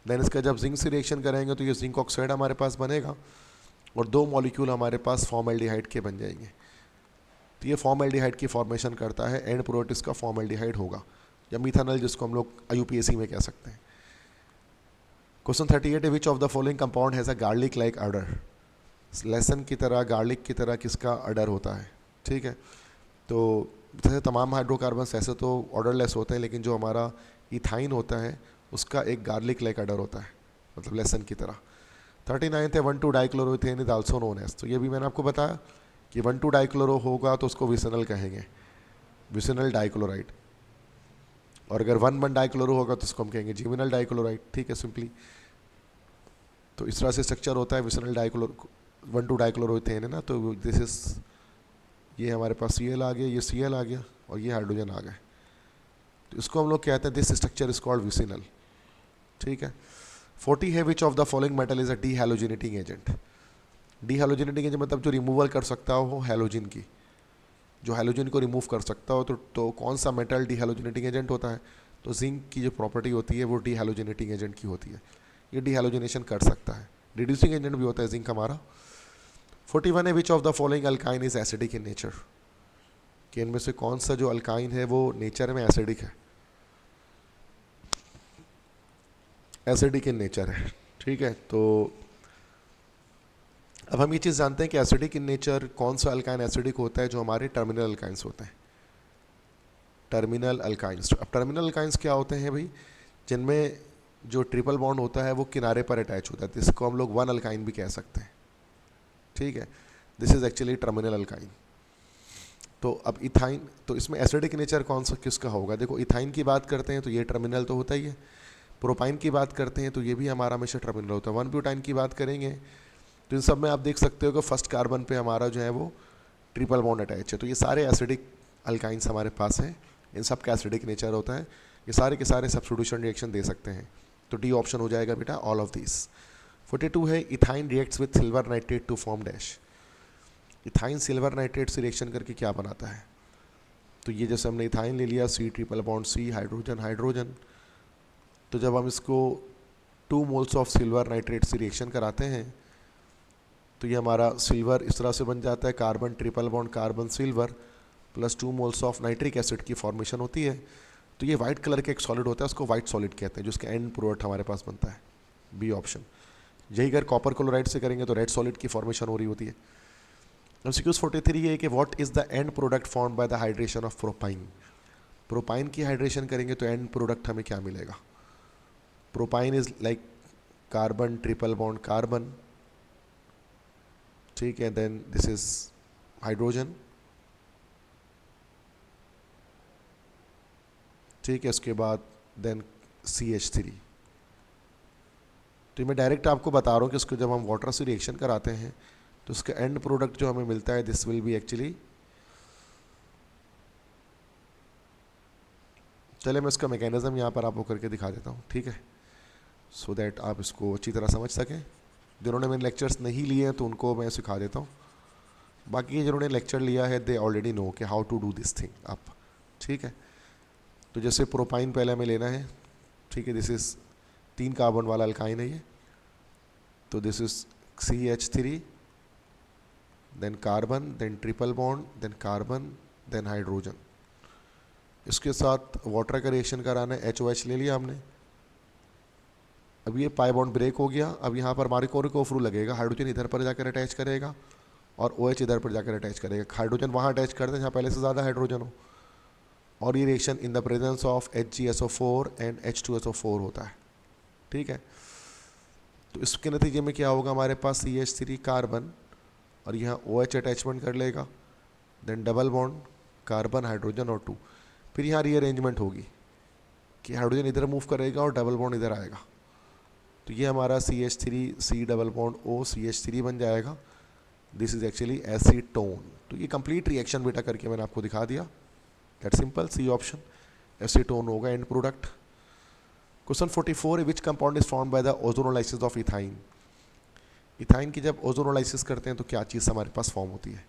[SPEAKER 1] देन इसका जब जिंक से रिएक्शन करेंगे तो ये जिंक ऑक्साइड हमारे पास बनेगा और 2 मॉलिक्यूल हमारे पास फॉर्मल्डिहाइड के बन जाएंगे। तो ये फॉर्मल्डिहाइड की फॉर्मेशन करता है, एंड प्रोडक्ट इसका फॉर्मल्डिहाइड होगा, या मिथानल जिसको हम लोग IUPAC में कह सकते हैं। क्वेश्चन 38 है which of the following compound has a garlic like odour. लहसुन की तरह, गार्लिक की तरह किसका अडर होता है, ठीक है। तो जैसे तमाम हाइड्रोकार्बन्स ऐसे तो ऑर्डरलेस होते हैं, लेकिन जो हमारा इथाइन होता है उसका एक गार्लिक लाइक अडर होता है, मतलब लहसुन की तरह। 39 है 1,2 dichloroethane is also known as. तो ये भी मैंने आपको बताया कि 1,2 डाइक्लोरो होगा तो उसको विसिनल कहेंगे, विसिनल डाइक्लोराइड। और अगर 1,1 डाइक्लोरो होगा तो उसको हम कहेंगे जिमिनल डाइक्लोराइड, ठीक है, सिंपली। तो इस तरह से स्ट्रक्चर होता है विसिनल डाइक्लोरो, 1,2 डाइक्लोरोइथेन है ना। तो दिस इज, ये हमारे पास Cl आ गया, ये Cl आ गया और ये हाइड्रोजन आ गया। तो इसको हम लोग कहते हैं this structure is called vicinal, ठीक है। 40 है which of the following metal is a dehalogenating agent. Dehalogenating agent मतलब जो रिमूवल कर सकता हो हैलोजन की, जो हैलोजन को रिमूव कर सकता हो। तो कौन सा मेटल डी हैलोजिनेटिंग एजेंट होता है? तो जिंक की जो प्रॉपर्टी होती है वो डी हैलोजिनेटिंग एजेंट की होती है, ये डी हैलोजिनेशन कर सकता है। रिड्यूसिंग एजेंट भी होता है जिंक हमारा। 41 है which of the following alkyne is acidic in nature. कि इनमें से कौन सा जो अल्काइन है वो नेचर में एसिडिक है, एसिडिक इन नेचर है, ठीक है। तो अब हम ये चीज़ जानते हैं कि एसिडिक इन नेचर कौन सा अल्काइन एसिडिक होता है, जो हमारे टर्मिनल अल्काइंस होते हैं, टर्मिनल अल्काइंस। अब टर्मिनल अल्काइंस क्या होते हैं भाई? जिनमें जो ट्रिपल बॉन्ड होता है वो किनारे पर अटैच होता है, जिसको हम लोग वन अल्काइन भी कह सकते हैं, ठीक है। This is actually terminal alkyne. तो अब इथाइन, तो इसमें एसिडिक नेचर कौन सा किसका होगा? देखो इथाइन की बात करते हैं तो ये टर्मिनल तो होता ही है, प्रोपाइन की बात करते हैं तो ये भी हमारा हमेशा टर्मिनल होता है, 1-ब्यूटाइन की बात करेंगे तो इन सब में आप देख सकते हो कि फर्स्ट कार्बन पे हमारा जो है वो ट्रिपल बॉन्ड अटैच है। तो ये सारे एसिडिक अल्काइंस हमारे पास हैं, इन सब का एसिडिक नेचर होता है, ये सारे के सारे सब्स्टिट्यूशन रिएक्शन दे सकते हैं। तो डी ऑप्शन हो जाएगा बेटा, ऑल ऑफ दिस। 42 है ethyne reacts with silver nitrate to form dash. Ethyne silver nitrate से रिएक्शन करके क्या बनाता है? तो ये जैसे हमने इथाइन ले लिया, C triple bond C, hydrogen hydrogen. तो जब हम इसको 2 मोल्स ऑफ सिल्वर नाइट्रेट से रिएक्शन कराते हैं तो ये हमारा सिल्वर इस तरह से बन जाता है, carbon triple bond carbon silver plus 2 moles of nitric acid की फॉर्मेशन होती है। तो ये वाइट कलर का एक सॉलिड होता है, उसको वाइट सॉलिड कहते हैं, जिसका एंड प्रोडक्ट हमारे पास बनता है, बी ऑप्शन। यही अगर कॉपर क्लोराइड से करेंगे तो रेड सॉलिड की फॉर्मेशन हो रही होती है। MCQ 43 ये है कि what is the end product form by the hydration of propyne. Propyne की हाइड्रेशन करेंगे तो एंड प्रोडक्ट हमें क्या मिलेगा? Propyne is like carbon triple bond carbon, ठीक है, देन दिस इज हाइड्रोजन, ठीक है, उसके बाद देन CH3। तो मैं डायरेक्ट आपको बता रहा हूँ कि इसको जब हम वाटर से रिएक्शन कराते हैं तो उसका एंड प्रोडक्ट जो हमें मिलता है दिस विल बी एक्चुअली, चले मैं इसका मैकेनिज्म यहाँ पर आपको करके दिखा देता हूँ, ठीक है, सो दैट आप इसको अच्छी तरह समझ सकें। जिन्होंने मैंने लेक्चर्स नहीं लिए हैं तो उनको मैं सिखा देता हूँ, बाकी जिन्होंने लेक्चर लिया है दे ऑलरेडी नो कि how to do this thing आप, ठीक है। तो जैसे प्रोपाइन पहले हमें लेना है, ठीक है, दिस इज़ 3 कार्बन वाला अल्काइन है ये। तो this is CH3, then carbon, then triple bond, then carbon, then hydrogen. इसके साथ वाटर का रिएक्शन कराना है, HOH ले लिया हमने। अब ये पाई बॉन्ड ब्रेक हो गया, अब यहाँ पर मार्कोनिक रूल लगेगा, हाइड्रोजन इधर पर जाकर अटैच करेगा और OH इधर पर जाकर अटैच करेगा। हाइड्रोजन वहाँ अटैच कर दें जहाँ पहले से ज़्यादा हाइड्रोजन हो, और ये reaction in the presence of HgSO4 and H2SO4 होता है, ठीक है। तो इसके नतीजे में क्या होगा, हमारे पास CH3 कार्बन और यहाँ OH अटैचमेंट कर लेगा, then double bond carbon hydrogen और 2। फिर यहाँ रीअरेंजमेंट होगी कि हाइड्रोजन इधर मूव करेगा और डबल बॉन्ड इधर आएगा। तो ये हमारा CH3 C double bond O CH3 बन जाएगा। This is actually acetone. तो ये कंप्लीट रिएक्शन बेटा करके मैंने आपको दिखा दिया, that simple, C option, acetone होगा end product. Question 44 which compound is form by the ozonolysis of ethyne. Ethyne की जब ओजोनोलाइसिस करते हैं तो क्या चीज़ हमारे पास फॉर्म होती है?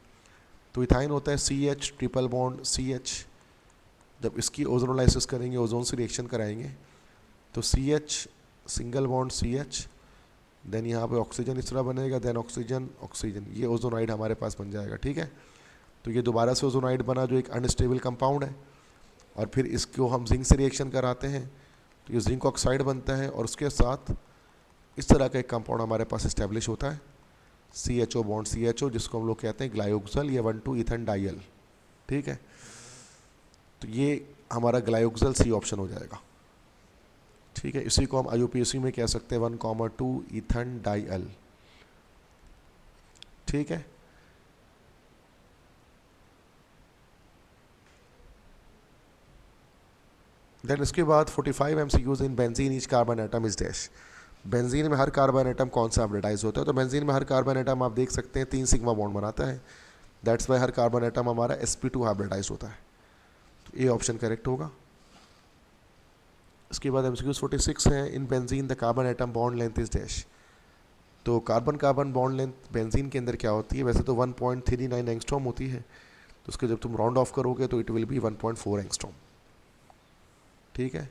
[SPEAKER 1] तो इथाइन होता है CH ट्रिपल बॉन्ड CH। जब इसकी ओजोनोलाइसिस करेंगे, ओजोन से रिएक्शन कराएंगे तो CH single bond CH, then यहाँ पे ऑक्सीजन इस तरह बनेगा, देन ऑक्सीजन ऑक्सीजन, ये ओजोनाइड हमारे पास बन जाएगा, ठीक है। तो ये दोबारा से ओजोनाइड बना जो एक अनस्टेबल कंपाउंड है, और फिर इसको हम जिंक से रिएक्शन कराते हैं तो ये जिंक ऑक्साइड बनता है, और उसके साथ इस तरह का एक कंपाउंड हमारे पास इस्टेब्लिश होता है CHO बॉन्ड CHO, जिसको हम लोग कहते हैं ग्लाइकोक्सल या 1,2 इथन डाइल। ठीक है, तो ये हमारा ग्लाइकोक्सल C ऑप्शन हो जाएगा। ठीक है, इसी को हम IUPAC में कह सकते हैं 1,2 इथन डाइल। ठीक है, देन इसके बाद 45 MCQs in benzene each carbon atom is dash. Benzene में हर कार्बन एटम कौन सा हाइब्रिडाइज होता है? तो बेंजीन में हर कार्बन एटम आप देख सकते हैं 3 सिग्मा बॉन्ड बनाता है, that's Y her carbon atom हमारा sp2 हाइब्रिडाइज होता है। तो ये ऑप्शन करेक्ट होगा। इसके बाद MCQs 46 है in benzene the carbon atom bond length is dash. तो carbon carbon bond length benzene के अंदर क्या होती है? वैसे तो 1.39 एंगस्ट्रॉम होती है, तो उसके जब तुम राउंड ऑफ करोगे तो इट विल बी 1.4 एंगस्ट्रॉम। ठीक है,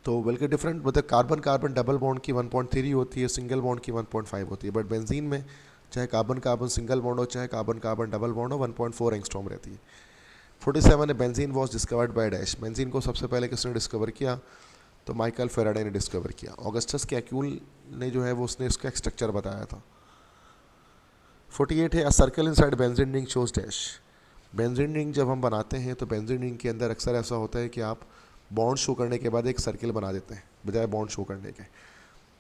[SPEAKER 1] तो बल्कि डिफरेंट मतलब कार्बन कार्बन डबल बॉन्ड की 1.3 होती है, सिंगल बॉन्ड की 1.5 होती है, बट बेंजीन में चाहे कार्बन कार्बन सिंगल बॉन्ड हो चाहे कार्बन कार्बन डबल बॉन्ड हो 1.4 एंगस्ट्रॉम रहती है। 47 है benzene was discovered by dash. Benzene को सबसे पहले किसने डिस्कवर किया? तो माइकल फेराडे ने डिस्कवर किया। ऑगस्टस कैक्यूल ने जो है वो उसने इसका स्ट्रक्चर बताया था। 48 है a circle inside benzene ring shows dash. Benzene ring जब हम बनाते हैं तो बेंजीन रिंग के अंदर अक्सर ऐसा होता है कि आप बॉन्ड शो करने के बाद एक सर्किल बना देते हैं बजाय बॉन्ड शो करने के।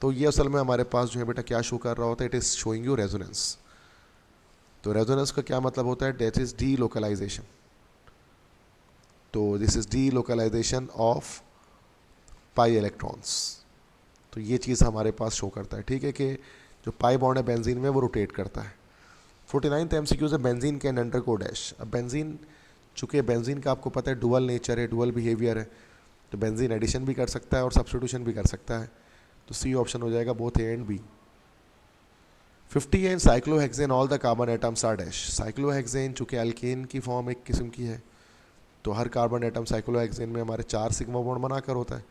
[SPEAKER 1] तो ये असल में हमारे पास जो है बेटा क्या शो कर रहा होता है? It is showing you resonance. तो रेजोनेंस का क्या मतलब होता है? That is delocalization. तो this is delocalization of pi electrons. तो ये चीज़ हमारे पास शो करता है। ठीक है, कि जो पाई बॉन्ड है बेंजीन में वो रोटेट करता है। 49th MCQ है बेंजीन कैन अंडरगो डैश। अब बेंजीन, चूँकि बेंजीन का आपको पता है डुअल नेचर है, डुअल बिहेवियर है, तो बेंजीन एडिशन भी कर सकता है और सब्स्टिट्यूशन भी कर सकता है। तो C ऑप्शन हो जाएगा बोथ A एंड B। 50 है cyclohexane all the carbon atoms are dash. Cyclohexane चूँकि अल्केन की फॉर्म एक किस्म की है, तो हर कार्बन एटम साइक्लोहेक्सेन में हमारे 4 सिग्मा बॉन्ड बनाकर होता है।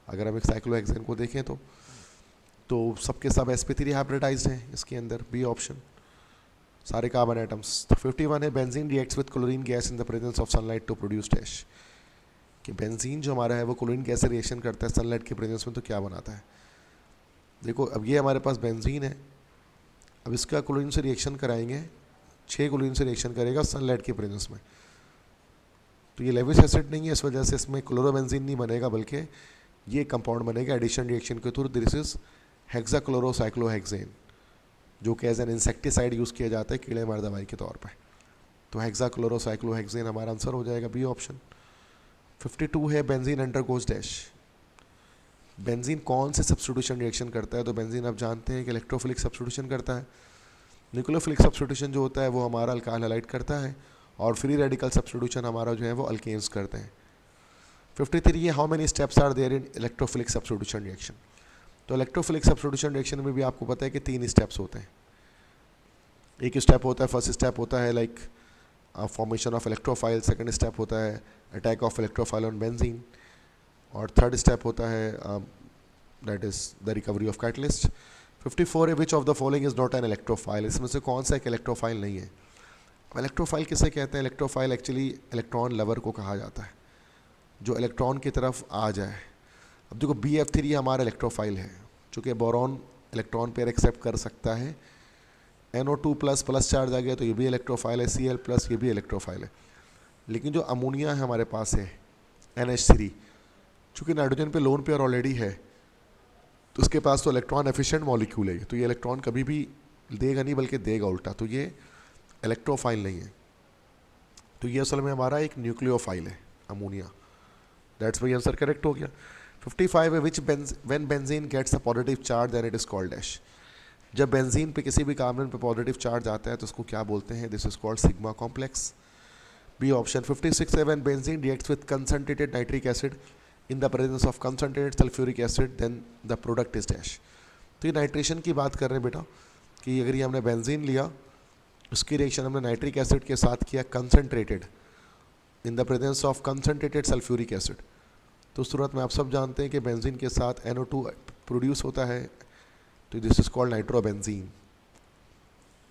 [SPEAKER 1] अगर हम एक साइक्लोहेक्सेन को देखें तो सबके सब sp3 हाइब्रिडाइज्ड हैं इसके अंदर, B ऑप्शन सारे कार्बन एटम्स। तो 51 है benzene reacts with chlorine gas in the presence of sunlight to produce dash. कि बेंजीन जो हमारा है वो क्लोरीन गैस से रिएक्शन करता है सनलाइट के प्रेजेंस में, तो क्या बनाता है? देखो अब ये हमारे पास बेंजीन है, अब इसका क्लोरीन से रिएक्शन कराएंगे, 6 क्लोरीन से रिएक्शन करेगा सनलाइट के प्रेजेंस में। तो ये लेविस एसिड नहीं है, इस वजह से इसमें क्लोरोबेंजीन नहीं बनेगा, बल्कि ये कंपाउंड बनेगा एडिशन रिएक्शन के थ्रू। दिस इज हेक्साक्लोरोसाइक्लोहेक्सेन, जो कि एज एन इंसेक्टिसाइड यूज़ किया जाता है कीड़े मार दवाई के तौर पे। तो हेक्साक्लोरोसाइक्लोहेक्सेन हमारा आंसर हो जाएगा B ऑप्शन। 52 है बेंजीन अंडरगोज डैश। बेंजीन कौन से सब्स्टिट्यूशन रिएक्शन करता है? तो बेंजीन आप जानते हैं कि इलेक्ट्रोफिलिक सब्स्टिट्यूशन करता है। न्यूक्लियोफिलिक सब्स्टिट्यूशन जो होता है वो हमारा अल्काइल हैलाइड करता है, और फ्री रेडिकल सब्स्टिट्यूशन हमारा जो है वो अल्केन्स करते हैं। 53 है how many steps are there in electrophilic substitution reaction. तो इलेक्ट्रोफिलिक सब्स्टिट्यूशन रिएक्शन में भी आपको पता है कि 3 स्टेप्स होते हैं। एक स्टेप होता है, फर्स्ट स्टेप होता है like formation of electrophile, second step होता है attack of electrophile on benzene, और थर्ड स्टेप होता है that is the recovery of catalyst. 54 है which of the following is not an electrophile. इसमें से कौन सा एक इलेक्ट्रोफाइल नहीं है? इलेक्ट्रोफाइल किसे कहते हैं? इलेक्ट्रोफाइल एक्चुअली इलेक्ट्रॉन लवर को कहा जाता है, जो इलेक्ट्रॉन की तरफ आ जाए। अब देखो BF3 हमारा इलेक्ट्रोफाइल है, चूँकि बोरॉन इलेक्ट्रॉन पेयर एक्सेप्ट कर सकता है, NO2 प्लस प्लस चार्ज आ गया तो ये भी इलेक्ट्रोफाइल है, Cl प्लस ये भी इलेक्ट्रोफाइल है। लेकिन जो अमोनिया है हमारे पास है NH3, चूँकि नाइट्रोजन पे लोन पेयर ऑलरेडी है, तो उसके पास तो इलेक्ट्रॉन एफिशिएंट मॉलिक्यूल है, तो ये इलेक्ट्रॉन कभी भी देगा नहीं बल्कि देगा उल्टा, तो ये इलेक्ट्रोफाइल नहीं है। तो ये असल में हमारा एक न्यूक्लियोफाइल है ammonia, that's why answer correct हो गया। 55 है which when benzene gets a positive charge then it is called dash. जब बेंजीन पे किसी भी कार्बन पे पॉजिटिव चार्ज आता है तो उसको क्या बोलते हैं? This is called sigma complex, B option. 56 है when benzene reacts with concentrated nitric acid in the presence of concentrated sulphuric acid then the product is dash. तो ये नाइट्रेशन की बात कर रहे हैं बेटा, कि अगर ये हमने बेंजीन लिया, उसकी रिएक्शन हमने नाइट्रिक एसिड के साथ किया concentrated in the presence of concentrated sulphuric acid, तो उस सूरत में आप सब जानते हैं कि बेंजीन के साथ NO2 प्रोड्यूस होता है, तो दिस इज कॉल्ड नाइट्रोबेंजीन।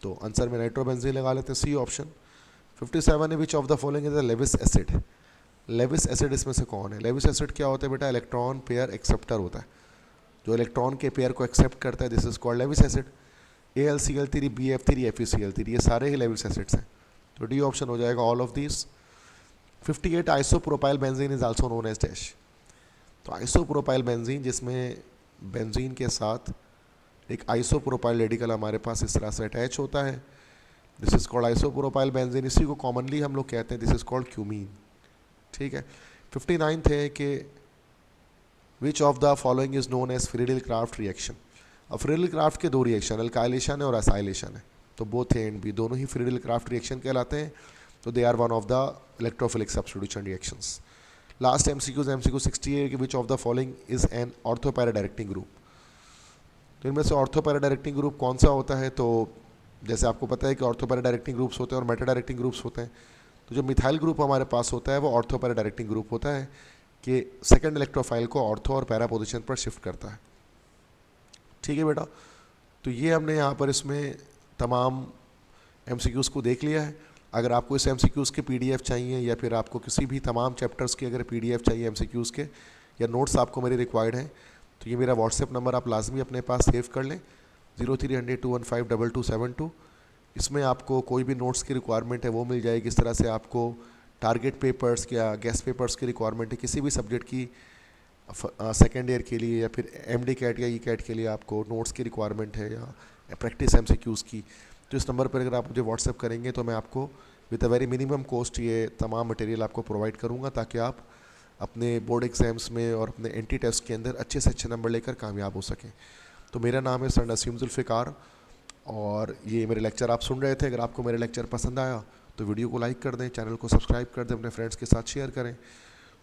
[SPEAKER 1] तो आंसर में नाइट्रोबेंजीन लगा लेते हैं, सी ऑप्शन। 57 है, which of the following is the Lewis acid. Lewis acid इसमें से कौन है? लेविस एसिड क्या होता है बेटा? इलेक्ट्रॉन पेयर एक्सेप्टर होता है, जो इलेक्ट्रॉन के पेयर को एक्सेप्ट करता है, this is called Lewis acid. AlCl3, BF3, FeCl3, ये सारे ही लेविस एसिड्स हैं, तो डी ऑप्शन हो जाएगा all of these. 58 isopropyl benzene is also known as dash. तो आइसोप्रोपाइल बेंजीन, जिसमें बेंजीन के साथ एक आइसोप्रोपाइल रेडिकल हमारे पास इस तरह से अटैच होता है, this is called isopropyl benzene. इसी को कॉमनली हम लोग कहते हैं, दिस इज कॉल्ड क्यूमीन। ठीक है। 59 है कि which of the following is known as Friedel Crafts reaction. अब फ्रीडल क्राफ्ट के दो रिएक्शन, अल्काइलेशन है और असाइलेशन है, तो बोथ ए एंड बी दोनों ही फ्रीडल क्राफ्ट रिएक्शन कहलाते हैं, तो they are one of the electrophilic substitution reactions. Last MCQ 60 है कि which of the following is an ortho para directing group. तो इनमें से ऑर्थोपैरा डायरेक्टिंग ग्रुप कौन सा होता है? तो जैसे आपको पता है कि ऑर्थोपैरा डायरेक्टिंग ग्रुप्स होते हैं और मेटा डायरेक्टिंग ग्रुप्स होते हैं, तो जो मिथाइल ग्रुप हमारे पास होता है वो ऑर्थोपैरा डायरेक्टिंग ग्रुप होता है, कि सेकंड इलेक्ट्रोफाइल को ऑर्थो और पैरा पोजीशन पर शिफ्ट करता है। ठीक है बेटा, तो ये हमने यहाँ पर इसमें तमाम MCQs को देख लिया है। अगर आपको इस MCQs के PDF चाहिए, या फिर आपको किसी भी तमाम चैप्टर्स की अगर PDF चाहिए MCQs के, या नोट्स आपको मेरे रिक्वायर्ड हैं, तो ये मेरा व्हाट्सएप नंबर आप लाजमी अपने पास सेव कर लें, 0300 215 2272। इसमें आपको कोई भी नोट्स की रिक्वायरमेंट है वो मिल जाएगी। इस तरह से आपको टारगेट पेपर्स या गेस्ट पेपर्स की रिक्वायरमेंट है किसी भी सब्जेक्ट की, सेकेंड ईयर के लिए या फिर MD कैट या ECAT के लिए आपको नोट्स की रिक्वायरमेंट है, या प्रैक्टिस MCQs की, तो इस नंबर पर अगर आप मुझे व्हाट्सएप करेंगे तो मैं आपको with a very minimum cost ये तमाम मटेरियल आपको प्रोवाइड करूँगा, ताकि आप अपने बोर्ड एग्जाम्स में और अपने NT टेस्ट के अंदर अच्छे से अच्छे नंबर लेकर कामयाब हो सकें। तो मेरा नाम है सर नसीम जुल्फ़िकार, और ये मेरे लेक्चर आप सुन रहे थे। अगर आपको मेरे लेक्चर पसंद आया तो वीडियो को लाइक कर दें, चैनल को सब्सक्राइब कर दें, अपने फ्रेंड्स के साथ शेयर करें,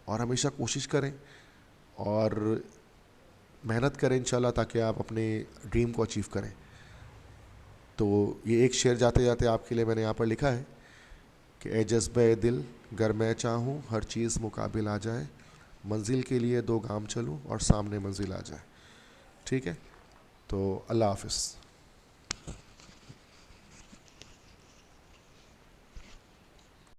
[SPEAKER 1] और हमेशा कोशिश करें और मेहनत करें इंशाल्लाह, ताकि आप अपने ड्रीम को अचीव करें। तो ये एक शेर जाते जाते आपके लिए मैंने यहाँ पर लिखा है कि ए जज्बे दिल गर मैं चाहूँ हर चीज़ मुकाबिल आ जाए, मंजिल के लिए 2 गाम चलूँ और सामने मंजिल आ जाए। ठीक है, तो अल्लाह हाफ़िज़।